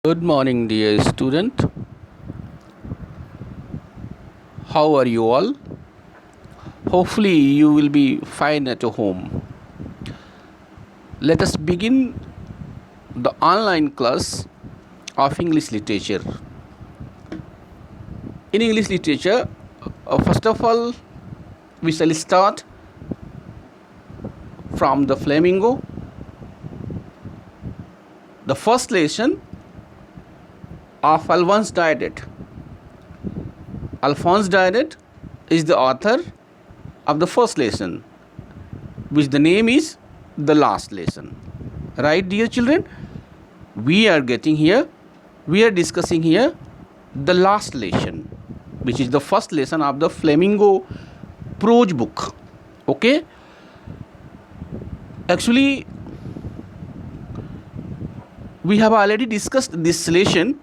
Good morning, dear student. How are you all? Hopefully, you will be fine at home. Let us begin the online class of English literature. In English literature, first of all, we shall start from the Flamingo. The first lesson of Alphonse Daudet. Alphonse Daudet is the author of the first lesson, which the name is the last lesson. Right, dear children? We are discussing here the last lesson, which is the first lesson of the Flamingo prose book. Okay? Actually, we have already discussed this lesson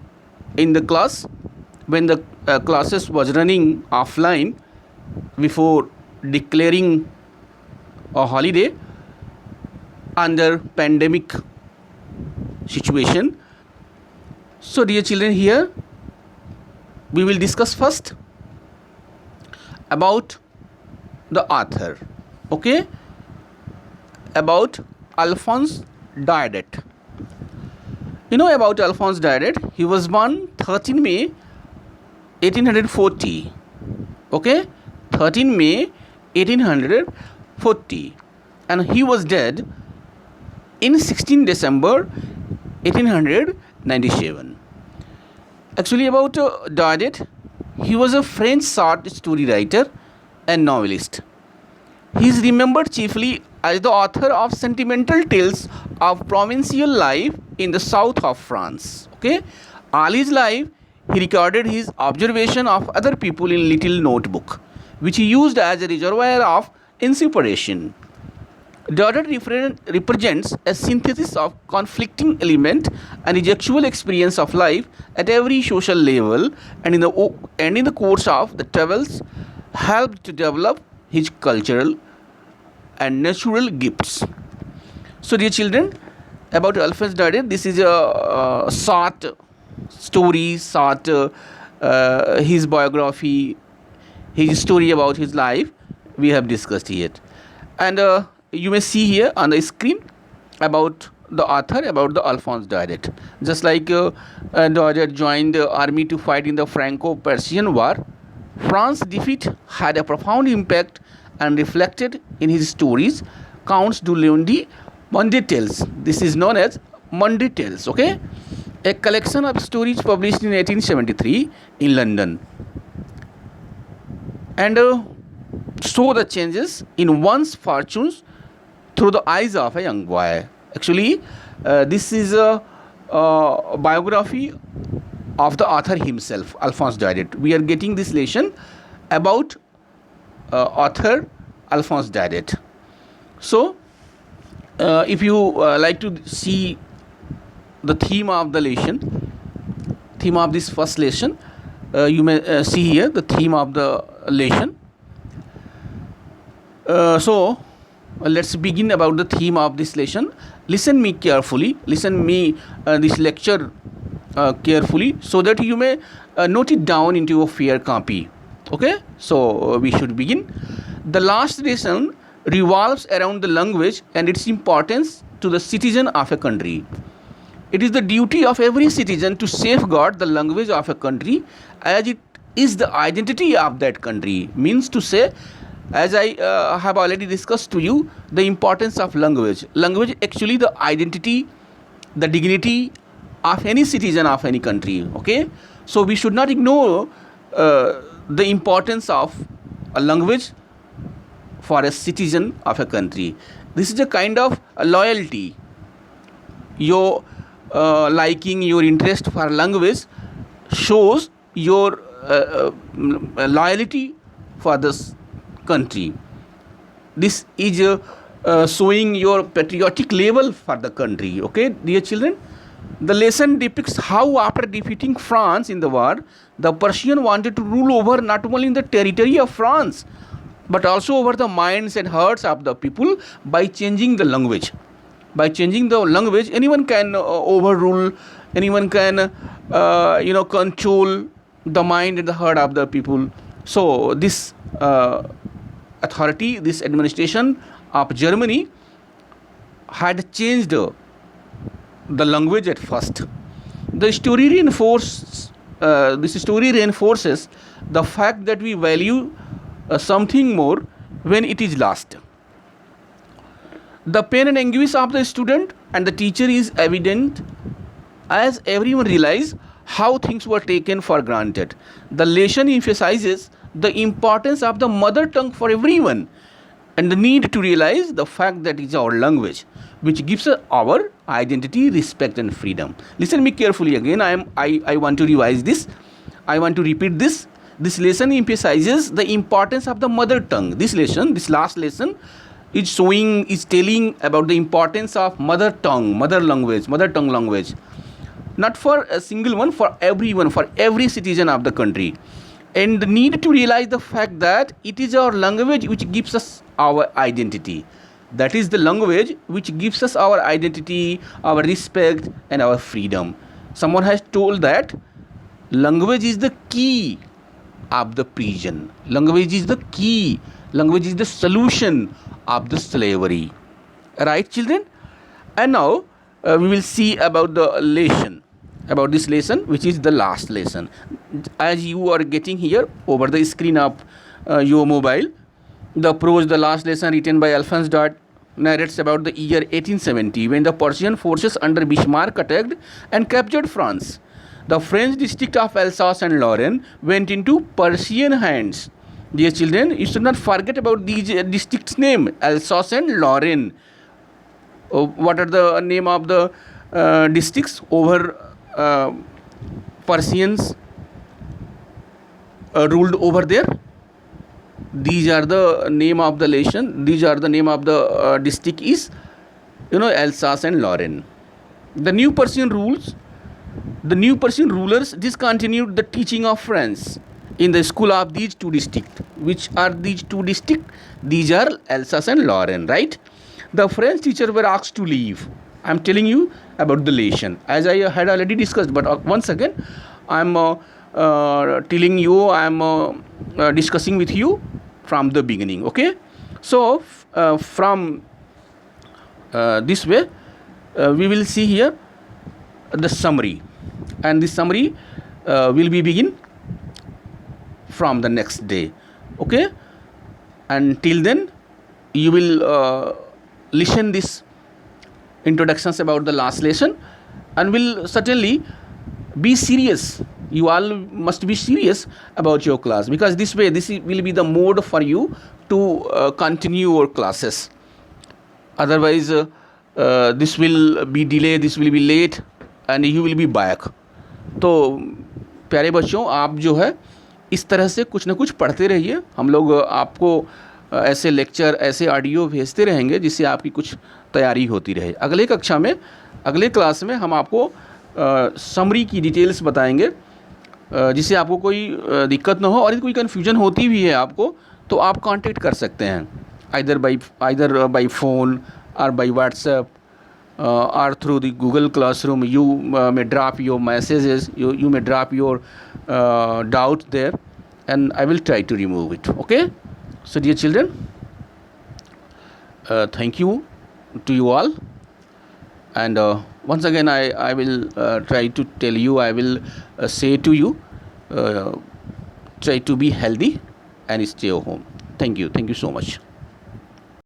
in the class when the classes was running offline before declaring a holiday under pandemic situation. So dear children, here we will discuss first about the author. Okay, about Alphonse Daudet. You know about Alphonse Daudet. He was born 13 May 1840. Okay, 13 May 1840, and he was dead in 16 December 1897. Actually, about Daudet, he was a French short story writer and novelist. He is remembered chiefly as the author of sentimental tales of provincial life in the south of France. Okay, all his life he recorded his observation of other people in little notebook, which he used as a reservoir of inspiration. Daudet represents a synthesis of conflicting element and his actual experience of life at every social level, and in the course of the travels helped to develop his cultural and natural gifts. So dear children, about Alphonse Daudet, this is a short story, his biography, his story about his life we have discussed here. And you may see here on the screen about the author, about the Alphonse Daudet. Just like Daudet joined the army to fight in the Franco-Prussian War, France's defeat had a profound impact and reflected in his stories, Counts du Lundi Monday Tales. This is known as Monday Tales, okay? A collection of stories published in 1873 in London. And show the changes in one's fortunes through the eyes of a young boy. Actually, this is a biography of the author himself, Alphonse Daudet. We are getting this lesson about author Alphonse Daudet. So, if you like to see the theme of the lesson, theme of this first lesson, you may see here the theme of the lesson. So let's begin about the theme of this lesson. Listen me carefully, this lecture carefully, so that you may note it down into a fair copy. Okay, so we should begin. The last lesson revolves around the language and its importance to the citizen of a country. It is the duty of every citizen to safeguard the language of a country, as it is the identity of that country. Means to say, as I have already discussed to you, the importance of language. Language actually the identity, the dignity of any citizen of any country. Okay, so we should not ignore the importance of a language for a citizen of a country. This is a kind of a loyalty. Your liking, your interest for language shows your loyalty for this country. This is showing your patriotic level for the country. Okay, dear children, the lesson depicts how after defeating France in the war, the Persian wanted to rule over not only the territory of France, but also over the minds and hearts of the people by changing the language. By changing the language, anyone can overrule, anyone can control the mind and the heart of the people. So this authority, this administration of Germany had changed the language at first. The story reinforces the fact that we value something more when it is lost. The pain and anguish of the student and the teacher is evident as everyone realizes how things were taken for granted. The lesson emphasizes the importance of the mother tongue for everyone and the need to realize the fact that it is our language which gives us our identity, respect and freedom. Listen me carefully again. I want to revise this. I want to repeat this. This lesson emphasizes the importance of the mother tongue. This last lesson is telling about the importance of mother tongue language. Not for a single one, for everyone, for every citizen of the country. And the need to realize the fact that it is our language which gives us our identity. That is the language which gives us our identity, our respect and our freedom. Someone has told that language is the key of the prison. Language is the key. Language is the solution of the slavery. Right, children? And now we will see about the lesson. About this lesson, which is the last lesson. As you are getting here over the screen of your mobile, the prose, the last lesson written by Alphonse Daudet, narrates about the year 1870 when the Prussian forces under Bismarck attacked and captured France. The French district of Alsace and Lorraine went into Prussian hands. Dear children, you should not forget about these districts' name, Alsace and Lorraine. What are the name of the districts over Persians ruled over there? These are the name of the nation. These are the name of the district is, Alsace and Lorraine. The new Persian rulers discontinued the teaching of French in the school of these two districts. Which are these two districts? These are Alsace and Lorraine, right? The French teachers were asked to leave. I am telling you about the lesson as I had already discussed, but once again I am telling you, I am discussing with you from the beginning. Okay, so from this way we will see here the summary, and this summary will be begin from the next day. Okay, and till then you will listen this introductions about the last lesson and will certainly be serious. You all must be serious about your class, because this way this will be the mode for you to continue your classes. Otherwise this will be delay, this will be late and you will be back. तो प्यारे बच्चों, आप जो है इस तरह से कुछ ना कुछ पढ़ते रहिए. हम लोग आपको ऐसे लेक्चर, ऐसे ऑडियो भेजते रहेंगे जिससे आपकी कुछ तैयारी होती रहे. अगले कक्षा में, अगले क्लास में हम आपको समरी की डिटेल्स बताएंगे, जिससे आपको कोई दिक्कत ना हो. और यदि कोई कन्फ्यूजन होती भी है आपको, तो आप कांटेक्ट कर सकते हैं आइदर बाय फ़ोन और by WhatsApp or through the Google Classroom. You may drop your messages, you may drop your doubt there, and I will try to remove it. Okay, so dear children, thank you to you all, and once again I will try to tell you, I will say to you, try to be healthy and stay home. Thank you so much.